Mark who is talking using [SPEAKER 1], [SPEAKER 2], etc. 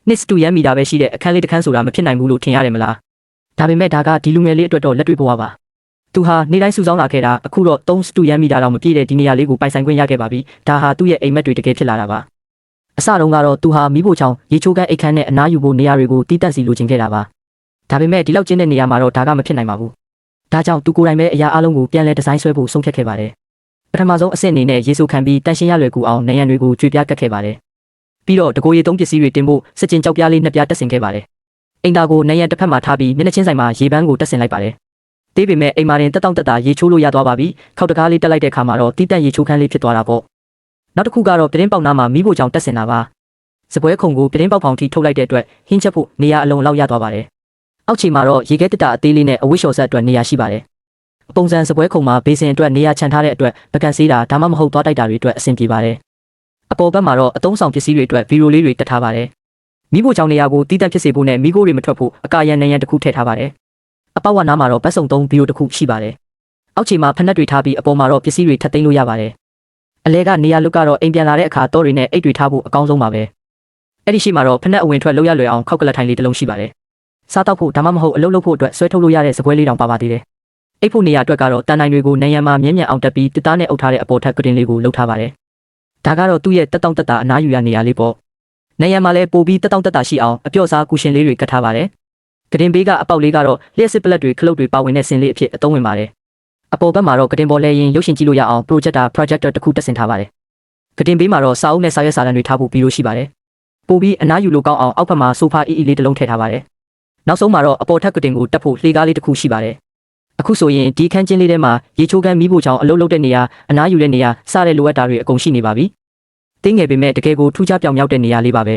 [SPEAKER 1] နှစ်စတူရန်မီတာပဲရှိတဲ့အခန်းလေးတစ်ခန်းဆိုတာမဖြစ်နိုင်ဘူးလို့ထင်ရတယ်မလားဒါပေမဲ့ဒါကဒီလူငယ်လေးအတွက်တော့လက်တွေ့ဘဝပါသူဟာနေ့တိုင်းစုဆောင်းလာခဲ့တာအခုတော့3စတူရန်မီတာတော့မပြည့်တဲ့ဒီနေရာလေးကိုပိုင်ဆိုင်ခွင့်ရခဲ့ပါပြီဒါဟာသူ့ရဲ့အိမ်မက်တွေတကယ်ဖြစ်လာတာပါအစတုန်းကတော့သူဟာမိဖို့ချောင်းရေချိုးကန်းအိတ်ခမ်းနဲ့အနားယူဖို့နေရာတွေကိုတီးတက်စီလိုချင်ခဲ့တာပါဒါပေမဲ့ဒီလောက်ကျင်းတဲ့နေရာမှာတော့ဒါကမဖြစ်နိုင်ပါဘူးဒါကြောင့်သူကိုယ်တိုင်ပဲအရာအလုံးကိုပြန်လဲဒီဇိုင်းဆွဲဖို့ဆုံးဖြတ်ခဲ့ပါတယ်ပထမဆုံးအဆင့်အနေနဲ့ရေဆိုခံပြီးတန်ရှင်းရလွယ်ကူအောင်နေရန်တွေကိုကြွေပြားကတ်ခဲ့ပါတယ်ပြီးတော့တကိုရေသုံးပစ္စည်းတွေတင်ဖို့စကြင်ကြောက်ပြားလေးနှစ်ပြားတက်ဆင်ခဲ့ပါတယ်အိမ်သားကိုနေရန်တစ်ဖက်မှာထားပြီးမျက်နှာချင်းဆိုင်မှာရေပန်းကိုတက်ဆင်လိုက်ပါတယ်သေးပေမဲ့အိမ်မာတင်တက်တောင့်တက်တာရေချိုးလို့ရသွားပါပြီခောက်တကားလေးတက်လိုက်တဲ့အခါမှာတော့တီးတက်ရေချိုးခန်းလေးဖြစ်သွားတာပေါ့နောက်တစ်ခုကတော့ပြတင်းပေါက်နားမှာမိဖို့ကြောင့်တက်ဆင်တာပါစပွဲခုံကိုပြတင်းပေါက်ဖောင်ထိထုတ်လိုက်တဲ့အတွက်ဟင်းချက်ဖို့နေရာအလုံးလောက်ရသွားပါတယ်အောက်ခြေမှာတော့ရေခဲတက်တာအသေးလေးနဲ့အဝတ်လျှော်ဆက်အတွက်နေရာရှိပါတယ်အပုံစံစပွဲခုံမှာဘေးစင်အတွက်နေရာချန်ထားတဲ့အတွက်ပကံစေးတာဒါမှမဟုတ်သွားတိုက်တာတွေအတွက်အဆင်ပြေပါတယ်အပေါ်ဘက်မှာတော့အသုံးဆောင်ပစ္စည်းတွေအတွက်ဗီရိုလေးတွေတက်ထားပါတယ်မိဖို့ကြောင့်နေရာကိုတီးတက်ဖြစ်စေဖို့နဲ့မိခိုးတွေမထွက်ဖို့အကာရန်နေရန်တစ်ခုထည့်ထားပါတယ်အပေါက်ဝနားမှာတော့ဘတ်စုံ3ဗီရိုတစ်ခုရှိပါတယ်အောက်ခြေမှာဖက်နှက်တွေထားပြီးအပေါ်မှာတော့ပစ္စည်းတွေထပ်သိမ်းလို့ရပါတယ်အလဲကနေရာလွတ်ကတော့အိမ်ပြန်လာတဲ့အခါတော့တွေနဲ့အိတ်တွေထားဖို့အကောင်းဆုံးပါပဲအဲ့ဒီရှိမှာတော့ဖက်နှက်အဝင်ထွက်လို့ရလွယ်အောင်ခောက်ကလတ်ထိုင်လေးတစ်လုံးရှိပါတယ်စားတောက်ဖို့ဒါမှမဟုတ်အလုပ်လုပ်ဖို့အတွက်ဆွဲထုတ်လို့ရတဲ့စပွဲလေးတောင်ပါပါသေးတယ်အိတ်ဖို့နေရာအတွက်ကတော့တန်တိုင်းတွေကိုနေရန်မှာမြဲမြံအောင်တက်ပြီးတစ်သားနဲ့အုပ်ထားတဲ့အပေါ်ထက်ကတင်လေးကိုလှုပ်ထားပါတယ်ဒါကတော့သူ့ရဲ့တက်တောင့်တက်တာအနားယူရနေရာလေးပေါ့နေရန်မှာလည်းပိုပြီးတက်တောင့်တက်တာရှိအောင်အပြော့စားကူရှင်လေးတွေကတ်ထားပါတယ်ကတင်ဘေးကအပေါက်လေးကတော့လျှက်စစ်ပလက်တွေခလုတ်တွေပါဝင်တဲ့ဆင်လေးအဖြစ်အသုံးဝင်ပါတယ်အပေါ်ဘက်မှာတော့ကတင်ပေါ်လဲရင်ရုပ်ရှင်ကြည့်လို့ရအောင် projector တစ်ခုတက်ဆင်ထားပါတယ်ကတင်ဘေးမှာတော့စာအုပ်နဲ့စာရွက်စာတမ်းတွေထားဖို့ပြီးလို့ရှိပါတယ်ပိုပြီးအနားယူလို့ကောင်းအောင်အောက်ဘက်မှာဆိုဖာအီလေးတစ်လုံးထည့်ထားပါတယ်နောက်ဆုံးမှာတော့အပေါ်ထက်ကတင်ကိုတက်ဖို့လှေကားလေးတစ်ခုရှိပါတယ်အခုဆိုရင်ဒီခန်းချင်းလေးထဲမှာရေချိုးကန်းမီးဖို့ချောင်းအလုပ်လုပ်တဲ့နေရာအနားယူတဲ့နေရာစတဲ့လိုအပ်တာတွေအကုန်ရှိနေပါပြီတင်းငယ်ပေမဲ့တကယ်ကိုထူးခြားပြောင်မြောက်တဲ့နေရာလေးပါပဲ